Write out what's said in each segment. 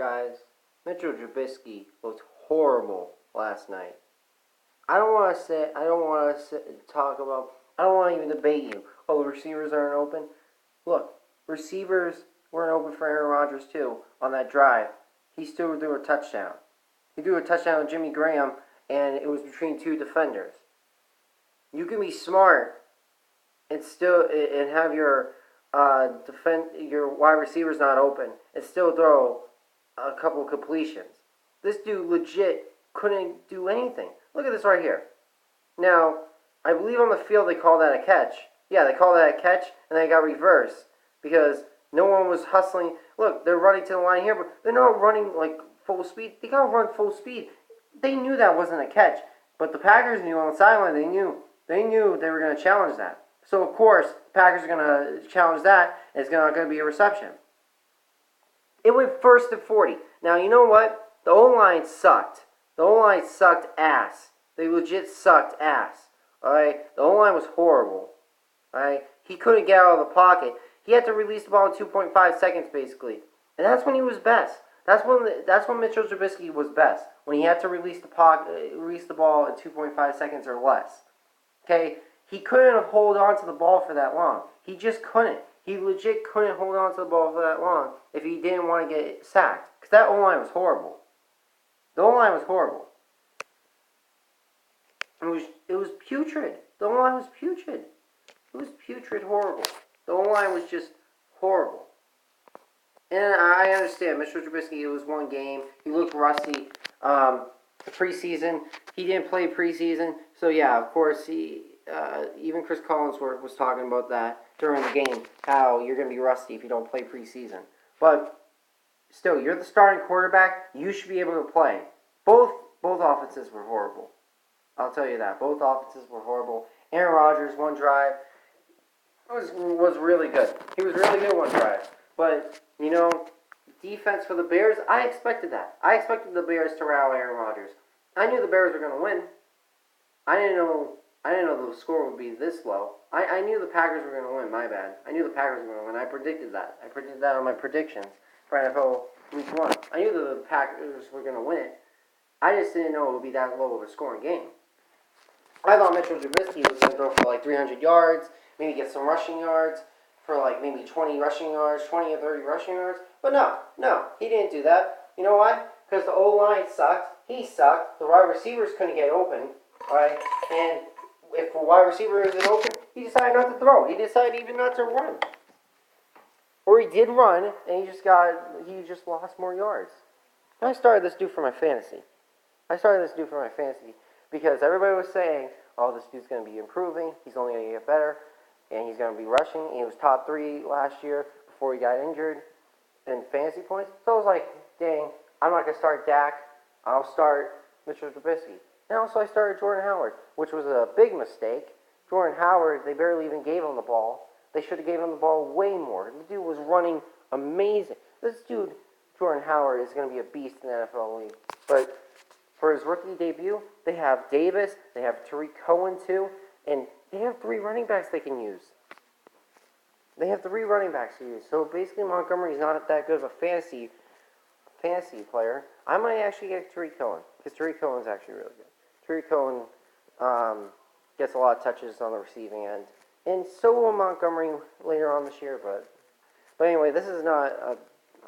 Guys, Mitchell Trubisky looked horrible last night. I don't want to talk about, I don't want to even debate you. Oh, the receivers aren't open. Look, receivers weren't open for Aaron Rodgers too on that drive. He still threw a touchdown. He threw a touchdown to Jimmy Graham, and it was between two defenders. You can be smart and still and have your your wide receivers not open and still throw a couple completions. This dude legit couldn't do anything. Look at this right here. Now, I believe on the field they call that a catch. Yeah, they call that a catch, and then it got reversed because no one was hustling. Look, they're running to the line here, but they're not running like full speed. They gotta run full speed. They knew that wasn't a catch, but the Packers knew on the sideline. They knew they were going to challenge that. So of course, the Packers are going to challenge that, and it's not going to be a reception. It went 1st and 40. Now you know what? The O-line sucked. The O-line sucked ass. They legit sucked ass. Alright? The O-line was horrible. Alright? He couldn't get out of the pocket. He had to release the ball in 2.5 seconds basically. And that's when he was best. That's when Mitchell Trubisky was best. When he had to release the ball in 2.5 seconds or less. Okay? He couldn't hold on to the ball for that long. He just couldn't. He legit couldn't hold on to the ball for that long if he didn't want to get sacked. Because that O-line was horrible. The O-line was horrible. It was putrid. The O-line was putrid. It was putrid horrible. The O-line was just horrible. And I understand, Mr. Trubisky, it was one game. He looked rusty. The preseason, he didn't play preseason. So, yeah, of course, even Chris Collinsworth was talking about that during the game, how you're going to be rusty if you don't play preseason. But still, you're the starting quarterback. You should be able to play. Both offenses were horrible. I'll tell you that. Both offenses were horrible. Aaron Rodgers, one drive, was really good. He was really good one drive. But, defense for the Bears, I expected that. I expected the Bears to rally Aaron Rodgers. I knew the Bears were going to win. I didn't know the score would be this low. I knew the Packers were going to win, my bad. I knew the Packers were going to win. I predicted that. I predicted that on my predictions for NFL Week 1. I knew that the Packers were going to win it. I just didn't know it would be that low of a scoring game. I thought Mitchell Trubisky was going to throw for like 300 yards, maybe get some rushing yards, for like maybe 20 rushing yards, 20 or 30 rushing yards. But no, he didn't do that. You know why? Because the O-line sucked. He sucked. The wide receivers couldn't get open. Right? And if the wide receiver isn't open, he decided not to throw. He decided even not to run. Or he did run, and he just lost more yards. And I started this dude for my fantasy. Because everybody was saying, oh, this dude's going to be improving. He's only going to get better. And he's going to be rushing. He was top 3 last year before he got injured in fantasy points. So I was like, dang, I'm not going to start Dak. I'll start Mitchell Trubisky. And also I started Jordan Howard, which was a big mistake. Jordan Howard, they barely even gave him the ball. They should have gave him the ball way more. The dude was running amazing. This dude, Jordan Howard, is going to be a beast in the NFL league. But for his rookie debut, they have Davis, they have Tariq Cohen too, and they have 3 running backs they can use. So basically Montgomery's not that good of a fantasy player. I might actually get Tariq Cohen, because Tariq Cohen's actually really good. Tariq Cohen gets a lot of touches on the receiving end. And so will Montgomery later on this year, but anyway, this is not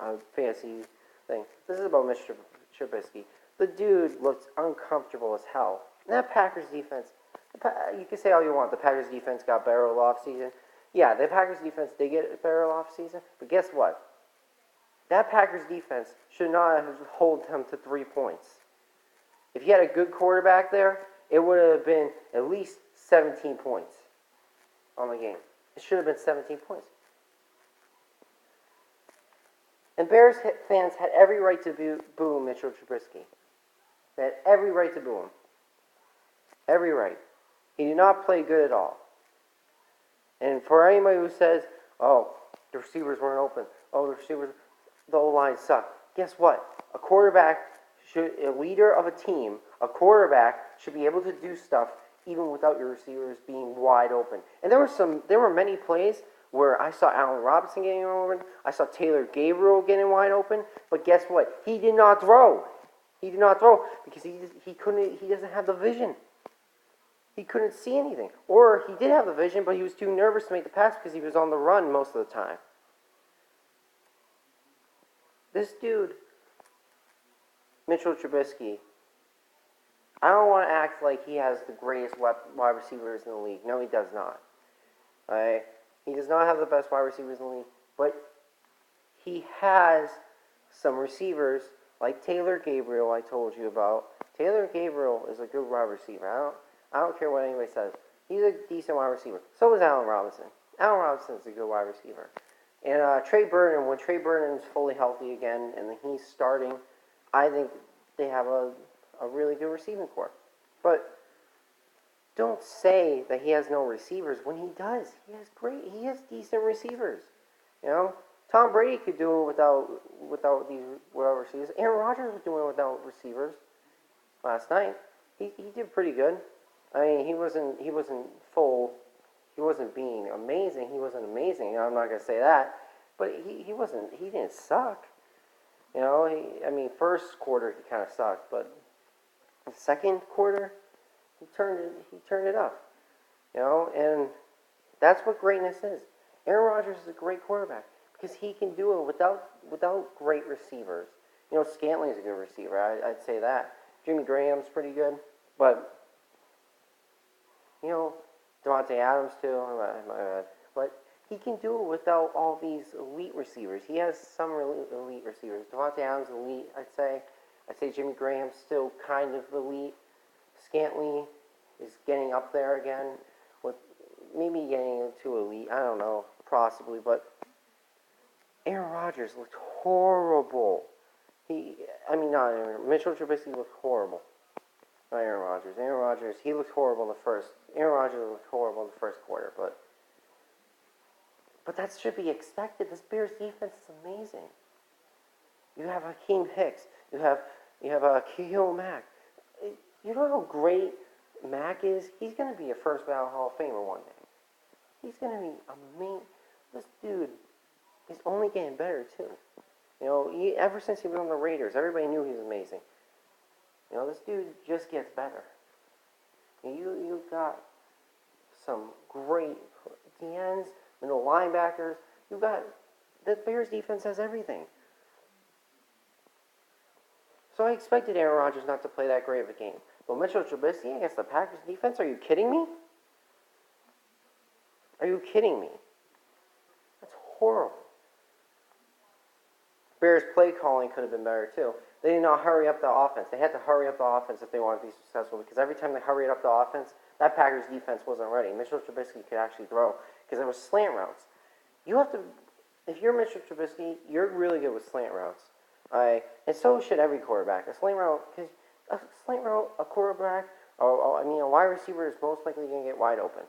a fantasy thing. This is about Mr. Trubisky. The dude looks uncomfortable as hell. And that Packers defense, you can say all you want, the Packers defense got better off season. Yeah, the Packers defense did get better off season, but guess what? That Packers defense should not have held him to 3 points. If you had a good quarterback there, it would have been at least 17 points on the game. It should have been 17 points. And Bears fans had every right to boo Mitchell Trubisky. They had every right to boo him. Every right. He did not play good at all. And for anybody who says, oh, the receivers weren't open. Oh, the O-line sucked. Guess what? A leader of a team, a quarterback should be able to do stuff even without your receivers being wide open. And there were many plays where I saw Allen Robinson getting open, I saw Taylor Gabriel getting wide open, but guess what? He did not throw. He did not throw because he couldn't. He doesn't have the vision. He couldn't see anything, or he did have the vision, but he was too nervous to make the pass because he was on the run most of the time. This dude, Mitchell Trubisky, I don't want to act like he has the greatest wide receivers in the league. No, he does not. Right? He does not have the best wide receivers in the league, but he has some receivers like Taylor Gabriel I told you about. Taylor Gabriel is a good wide receiver. I don't care what anybody says. He's a decent wide receiver. So is Allen Robinson. Allen Robinson is a good wide receiver. And Trey Burton, when Trey Burton is fully healthy again and he's starting, I think they have a really good receiving corps. But don't say that he has no receivers when he does. He has decent receivers. You know, Tom Brady could do it without these receivers. Aaron Rodgers was doing it without receivers last night. He did pretty good. I mean, he wasn't being amazing. He wasn't amazing. I'm not gonna say that, but he didn't suck. You know, first quarter he kind of sucked, but the second quarter he turned it up. You know, and that's what greatness is. Aaron Rodgers is a great quarterback because he can do it without great receivers. You know, Scantling is a good receiver. I'd say that. Jimmy Graham's pretty good, but you know, Devontae Adams too. But he can do it without all these elite receivers. He has some elite receivers. Devontae Adams elite, I'd say. I'd say Jimmy Graham's still kind of elite. Scantling is getting up there again, with maybe getting into elite. I don't know, possibly. But Aaron Rodgers looked horrible. Mitchell Trubisky looked horrible. Not Aaron Rodgers. Aaron Rodgers, he looked horrible in the first. Aaron Rodgers looked horrible in the first quarter, but that should be expected. This Bears defense is amazing. You have Hakeem Hicks. You have Khalil Mack. You know how great Mack is? He's going to be a first ballot Hall of Famer one day. He's going to be amazing. This dude is only getting better too. You know, ever since he was on the Raiders, everybody knew he was amazing. You know, this dude just gets better. You got some great DNs, middle linebackers. You got the Bears defense has everything. So I expected Aaron Rodgers not to play that great of a game. But Mitchell Trubisky against the Packers defense, are you kidding me? Are you kidding me? That's horrible. Bears play calling could have been better too. They did not hurry up the offense. They had to hurry up the offense if they wanted to be successful because every time they hurried up the offense, that Packers defense wasn't ready. Mitchell Trubisky could actually throw because there was slant routes. You have to, if you're Mitchell Trubisky, you're really good with slant routes. And so should every quarterback. A slant route, a quarterback, a wide receiver is most likely going to get wide open.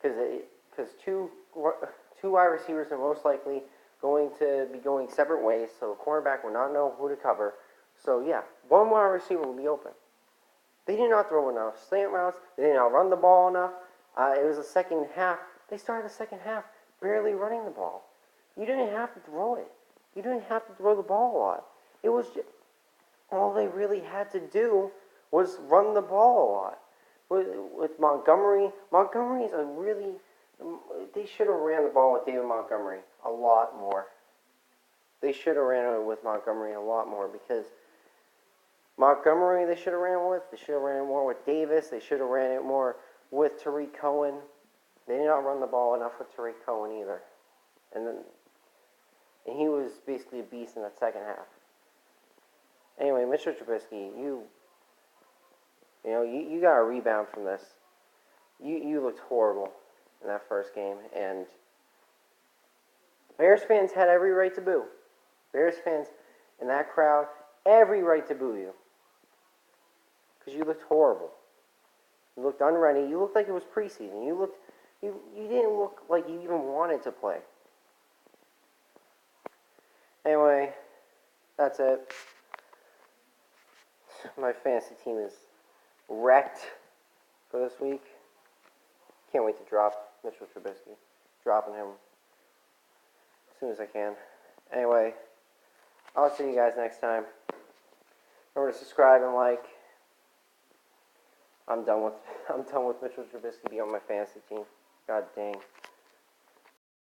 Because two wide receivers are most likely going to be going separate ways, so the cornerback will not know who to cover. So yeah, one wide receiver will be open. They did not throw enough slant routes. They did not run the ball enough. It was the second half. They started the second half barely running the ball. You didn't have to throw it. You didn't have to throw the ball a lot. It was just, all they really had to do was run the ball a lot. With Montgomery, Montgomery's a really... They should have ran the ball with David Montgomery a lot more. They should have ran it with Montgomery a lot more because Montgomery they should have ran with. They should have ran it more with Davis. They should have ran it more with Tariq Cohen. They did not run the ball enough with Tariq Cohen either. And he was basically a beast in that second half. Anyway, Mr. Trubisky, you got to rebound from this. You looked horrible in that first game, and Bears fans had every right to boo. Bears fans in that crowd, every right to boo you. Because you looked horrible. You looked unready. You looked like it was preseason. You didn't look like you even wanted to play. Anyway, that's it. My fantasy team is wrecked for this week. Can't wait to drop Mitchell Trubisky. dropping him as soon as I can. Anyway, I'll see you guys next time. Remember to subscribe and like. I'm done with Mitchell Trubisky being on my fantasy team. God dang.